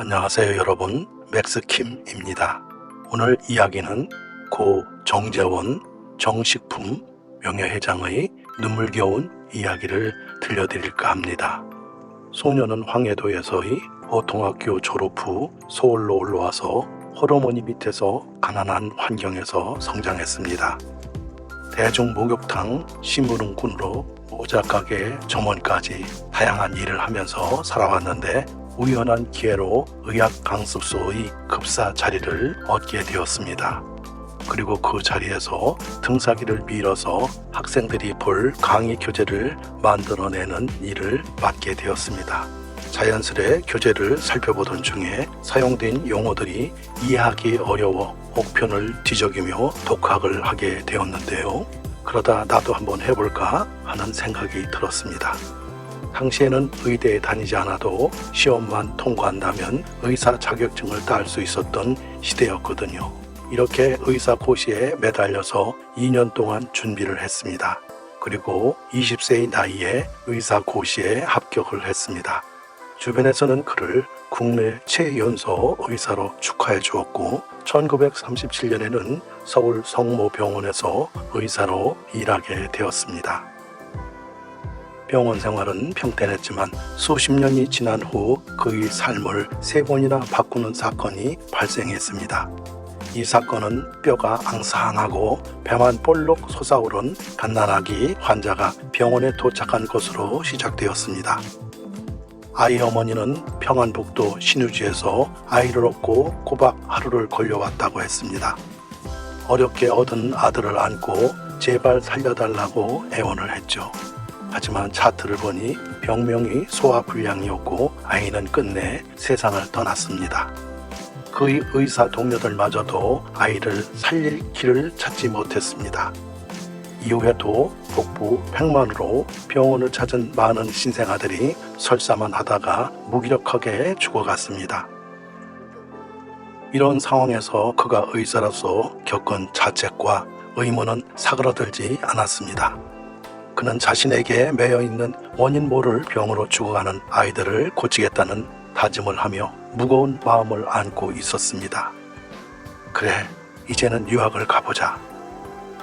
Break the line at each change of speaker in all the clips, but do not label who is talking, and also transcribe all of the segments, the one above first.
안녕하세요 여러분, 맥스킴입니다. 오늘 이야기는 고 정재원 정식품 명예회장의 눈물겨운 이야기를 들려드릴까 합니다. 소녀는 황해도에서의 보통학교 졸업 후 서울로 올라와서 호르몬이 밑에서 가난한 환경에서 성장했습니다. 대중목욕탕 심부름꾼으로 모자가게 점원까지 다양한 일을 하면서 살아왔는데 우연한 기회로 의학 강습소의 급사 자리를 얻게 되었습니다. 그리고 그 자리에서 등사기를 밀어서 학생들이 볼 강의 교재를 만들어내는 일을 맡게 되었습니다. 자연스레 교재를 살펴보던 중에 사용된 용어들이 이해하기 어려워 옥편을 뒤적이며 독학을 하게 되었는데요. 그러다 나도 한번 해볼까 하는 생각이 들었습니다. 당시에는 의대에 다니지 않아도 시험만 통과한다면 의사 자격증을 딸 수 있었던 시대였거든요. 이렇게 의사고시에 매달려서 2년 동안 준비를 했습니다. 그리고 20세의 나이에 의사고시에 합격을 했습니다. 주변에서는 그를 국내 최연소 의사로 축하해 주었고 1937년에는 서울 성모병원에서 의사로 일하게 되었습니다. 병원 생활은 평탄했지만 수십 년이 지난 후 그의 삶을 3번이나 바꾸는 사건이 발생했습니다. 이 사건은 뼈가 앙상하고 배만 볼록 솟아오른 갓난아기 환자가 병원에 도착한 것으로 시작되었습니다. 아이 어머니는 평안북도 신우지에서 아이를 얻고 꼬박 하루를 걸려왔다고 했습니다. 어렵게 얻은 아들을 안고 제발 살려달라고 애원을 했죠. 하지만 차트를 보니 병명이 소화불량이었고 아이는 끝내 세상을 떠났습니다. 그의 의사 동료들마저도 아이를 살릴 길을 찾지 못했습니다. 이후에도 복부 팽만으로 병원을 찾은 많은 신생아들이 설사만 하다가 무기력하게 죽어갔습니다. 이런 상황에서 그가 의사로서 겪은 자책과 의문은 사그라들지 않았습니다. 그는 자신에게 매여있는 원인 모를 병으로 죽어가는 아이들을 고치겠다는 다짐을 하며 무거운 마음을 안고 있었습니다. 그래, 이제는 유학을 가보자.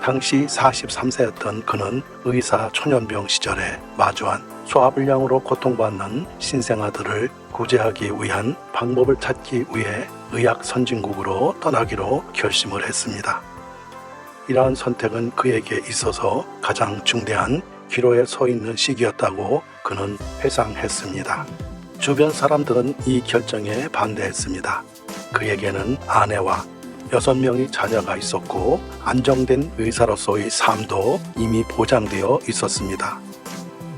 당시 43세였던 그는 의사 초년병 시절에 마주한 소화불량으로 고통받는 신생아들을 구제하기 위한 방법을 찾기 위해 의학 선진국으로 떠나기로 결심을 했습니다. 이러한 선택은 그에게 있어서 가장 중대한 기로에 서 있는 시기였다고 그는 회상했습니다. 주변 사람들은 이 결정에 반대했습니다. 그에게는 아내와 6명의 자녀가 있었고 안정된 의사로서의 삶도 이미 보장되어 있었습니다.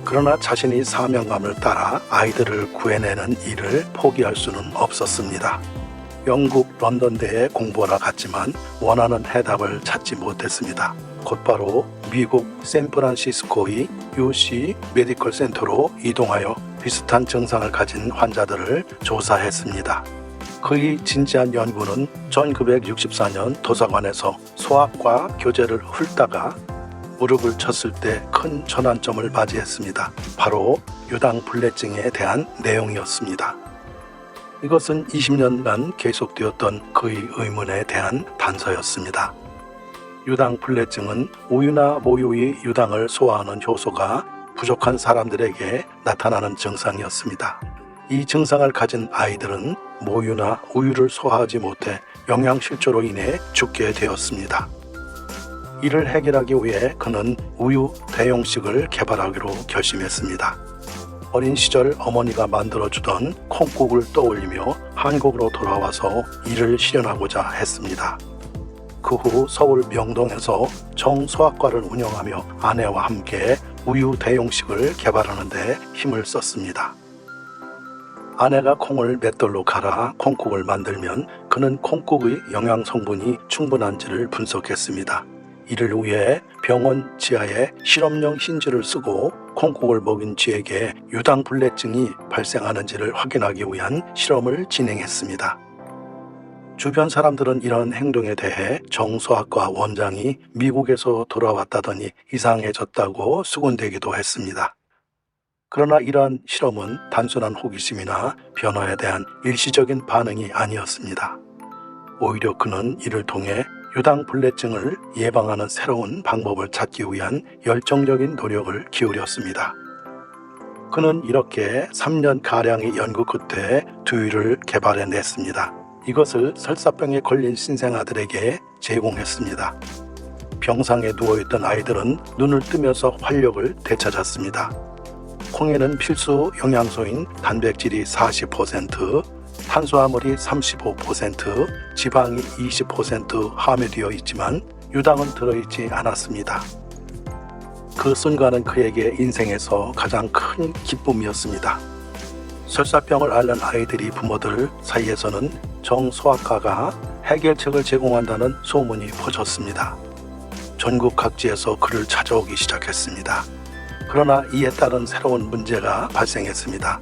그러나 자신이 사명감을 따라 아이들을 구해내는 일을 포기할 수는 없었습니다. 영국 런던대에 공부하러 갔지만 원하는 해답을 찾지 못했습니다. 곧바로 미국 샌프란시스코의 UC 메디컬 센터로 이동하여 비슷한 증상을 가진 환자들을 조사했습니다. 그의 진지한 연구는 1964년 도서관에서 소아과 교재를 훑다가 무릎을 쳤을 때 큰 전환점을 맞이했습니다. 바로 유당불내증에 대한 내용이었습니다. 이것은 20년간 계속되었던 그의 의문에 대한 단서였습니다. 유당불내증은 우유나 모유의 유당을 소화하는 효소가 부족한 사람들에게 나타나는 증상이었습니다. 이 증상을 가진 아이들은 모유나 우유를 소화하지 못해 영양실조로 인해 죽게 되었습니다. 이를 해결하기 위해 그는 우유 대용식을 개발하기로 결심했습니다. 어린 시절 어머니가 만들어주던 콩국을 떠올리며 한국으로 돌아와서 이를 실현하고자 했습니다. 그 후 서울 명동에서 정소학과를 운영하며 아내와 함께 우유 대용식을 개발하는 데 힘을 썼습니다. 아내가 콩을 맷돌로 갈아 콩국을 만들면 그는 콩국의 영양 성분이 충분한지를 분석했습니다. 이를 위해 병원 지하에 실험용 힌지를 쓰고 콩국을 먹인 쥐에게 유당불내증이 발생하는지를 확인하기 위한 실험을 진행했습니다. 주변 사람들은 이런 행동에 대해 정소학과 원장이 미국에서 돌아왔다더니 이상해졌다고 수군대기도 했습니다. 그러나 이러한 실험은 단순한 호기심이나 변화에 대한 일시적인 반응이 아니었습니다. 오히려 그는 이를 통해 유당불내증을 예방하는 새로운 방법을 찾기 위한 열정적인 노력을 기울였습니다. 그는 이렇게 3년가량의 연구 끝에 두유를 개발해냈습니다. 이것을 설사병에 걸린 신생아들에게 제공했습니다. 병상에 누워있던 아이들은 눈을 뜨면서 활력을 되찾았습니다. 콩에는 필수 영양소인 단백질이 40%, 탄수화물이 35%, 지방이 20% 함유되어 있지만 유당은 들어있지 않았습니다. 그 순간은 그에게 인생에서 가장 큰 기쁨이었습니다. 설사병을 앓는 아이들이 부모들 사이에서는 정소아과가 해결책을 제공한다는 소문이 퍼졌습니다. 전국 각지에서 그를 찾아오기 시작했습니다. 그러나 이에 따른 새로운 문제가 발생했습니다.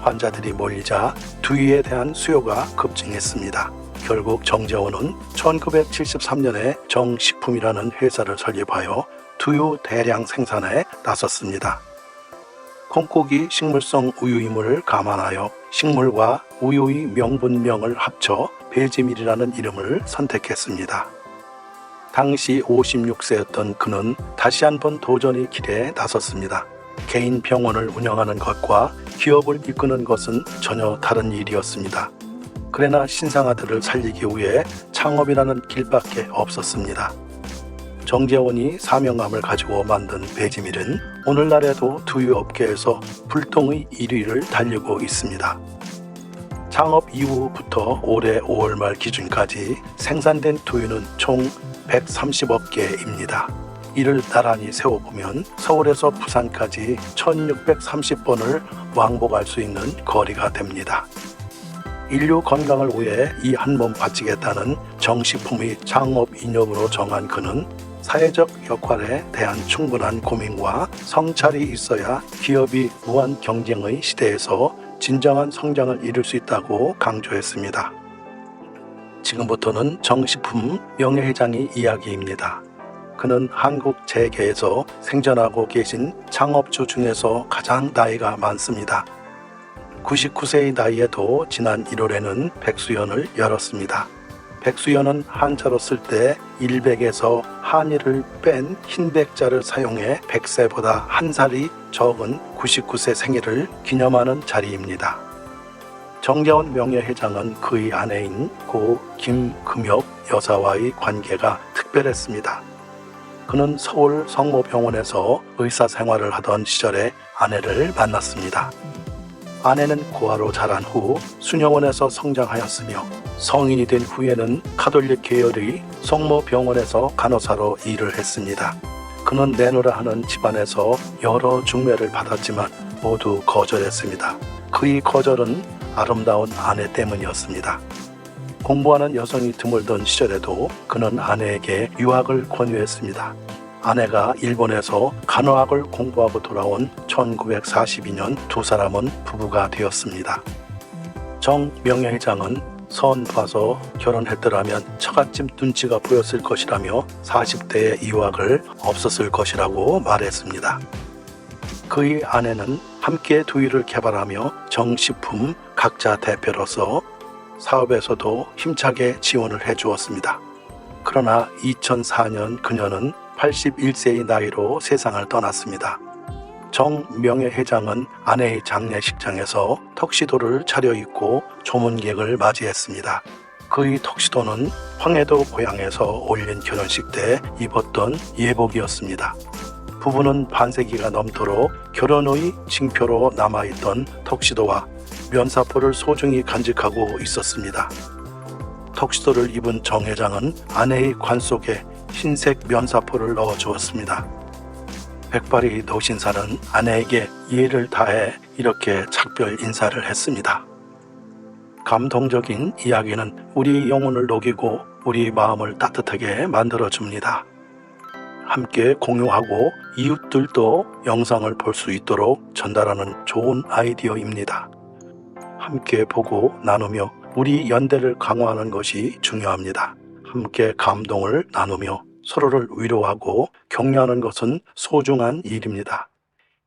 환자들이 몰리자 두유에 대한 수요가 급증했습니다. 결국 정재원은 1973년에 정식품이라는 회사를 설립하여 두유 대량 생산에 나섰습니다. 콩국이 식물성 우유임을 감안하여 식물과 우유의 명분명을 합쳐 배지밀이라는 이름을 선택했습니다. 당시 56세였던 그는 다시 한번 도전의 길에 나섰습니다. 개인 병원을 운영하는 것과 기업을 이끄는 것은 전혀 다른 일이었습니다. 그러나 신생아들을 살리기 위해 창업이라는 길밖에 없었습니다. 정재원이 사명감을 가지고 만든 배지밀은 오늘날에도 두유 업계에서 불똥의 1위를 달리고 있습니다. 창업 이후부터 올해 5월 말 기준까지 생산된 두유는 총 130억 개입니다. 이를 나란히 세워보면 서울에서 부산까지 1630번을 왕복할 수 있는 거리가 됩니다. 인류 건강을 위해 이 한 몸 바치겠다는 정식품의 창업 이념으로 정한 그는 사회적 역할에 대한 충분한 고민과 성찰이 있어야 기업이 무한 경쟁의 시대에서 진정한 성장을 이룰 수 있다고 강조했습니다. 지금부터는 정식품 명예회장의 이야기입니다. 그는 한국 재계에서 생존하고 계신 창업주 중에서 가장 나이가 많습니다. 99세의 나이에도 지난 1월에는 백수연을 열었습니다. 백수연은 한자로 쓸 때 일백에서 한이를 뺀 흰백자를 사용해 100세보다 한 살이 적은 99세 생일을 기념하는 자리입니다. 정재원 명예회장은 그의 아내인 고 김금혁 여사와의 관계가 특별했습니다. 그는 서울 성모병원에서 의사 생활을 하던 시절에 아내를 만났습니다. 아내는 고아로 자란 후 수녀원에서 성장하였으며 성인이 된 후에는 가톨릭 계열의 성모병원에서 간호사로 일을 했습니다. 그는 내노라 하는 집안에서 여러 중매를 받았지만 모두 거절했습니다. 그의 거절은 아름다운 아내 때문이었습니다. 공부하는 여성이 드물던 시절에도 그는 아내에게 유학을 권유했습니다. 아내가 일본에서 간호학을 공부하고 돌아온 1942년 두 사람은 부부가 되었습니다. 정 명예회장은 선 봐서 결혼했더라면 처갓집 눈치가 보였을 것이라며 40대의 유학을 없었을 것이라고 말했습니다. 그의 아내는 함께 두유를 개발하며 정식품 각자 대표로서 사업에서도 힘차게 지원을 해주었습니다. 그러나 2004년 그녀는 81세의 나이로 세상을 떠났습니다. 정 명예회장은 아내의 장례식장에서 턱시도를 차려입고 조문객을 맞이했습니다. 그의 턱시도는 황해도 고향에서 올린 결혼식 때 입었던 예복이었습니다. 부부는 반세기가 넘도록 결혼의 징표로 남아있던 턱시도와 면사포를 소중히 간직하고 있었습니다. 턱시도를 입은 정 회장은 아내의 관 속에 흰색 면사포를 넣어주었습니다. 백발이 노신사는 아내에게 예를 다해 이렇게 작별 인사를 했습니다. 감동적인 이야기는 우리 영혼을 녹이고 우리 마음을 따뜻하게 만들어줍니다. 함께 공유하고 이웃들도 영상을 볼 수 있도록 전달하는 좋은 아이디어입니다. 함께 보고 나누며 우리 연대를 강화하는 것이 중요합니다. 함께 감동을 나누며 서로를 위로하고 격려하는 것은 소중한 일입니다.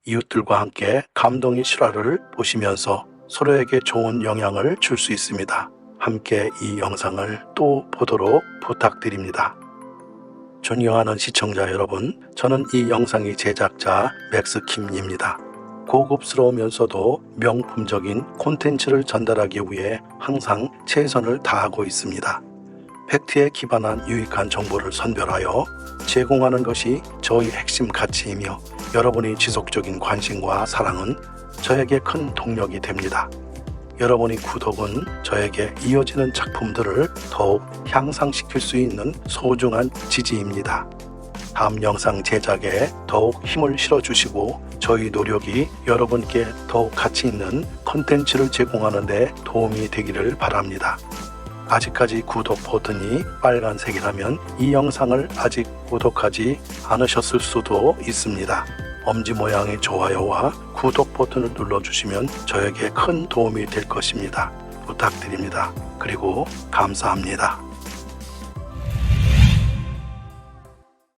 이웃들과 함께 감동의 실화를 보시면서 서로에게 좋은 영향을 줄 수 있습니다. 함께 이 영상을 또 보도록 부탁드립니다. 존경하는 시청자 여러분, 저는 이 영상의 제작자 맥스킴입니다. 고급스러우면서도 명품적인 콘텐츠를 전달하기 위해 항상 최선을 다하고 있습니다. 팩트에 기반한 유익한 정보를 선별하여 제공하는 것이 저희 핵심 가치이며 여러분의 지속적인 관심과 사랑은 저에게 큰 동력이 됩니다. 여러분의 구독은 저에게 이어지는 작품들을 더욱 향상시킬 수 있는 소중한 지지입니다. 다음 영상 제작에 더욱 힘을 실어주시고 저희 노력이 여러분께 더욱 가치 있는 콘텐츠를 제공하는 데 도움이 되기를 바랍니다. 아직까지 구독 버튼이 빨간색이라면 이 영상을 아직 구독하지 않으셨을 수도 있습니다. 엄지 모양의 좋아요와 구독 버튼을 눌러주시면 저에게 큰 도움이 될 것입니다. 부탁드립니다. 그리고 감사합니다.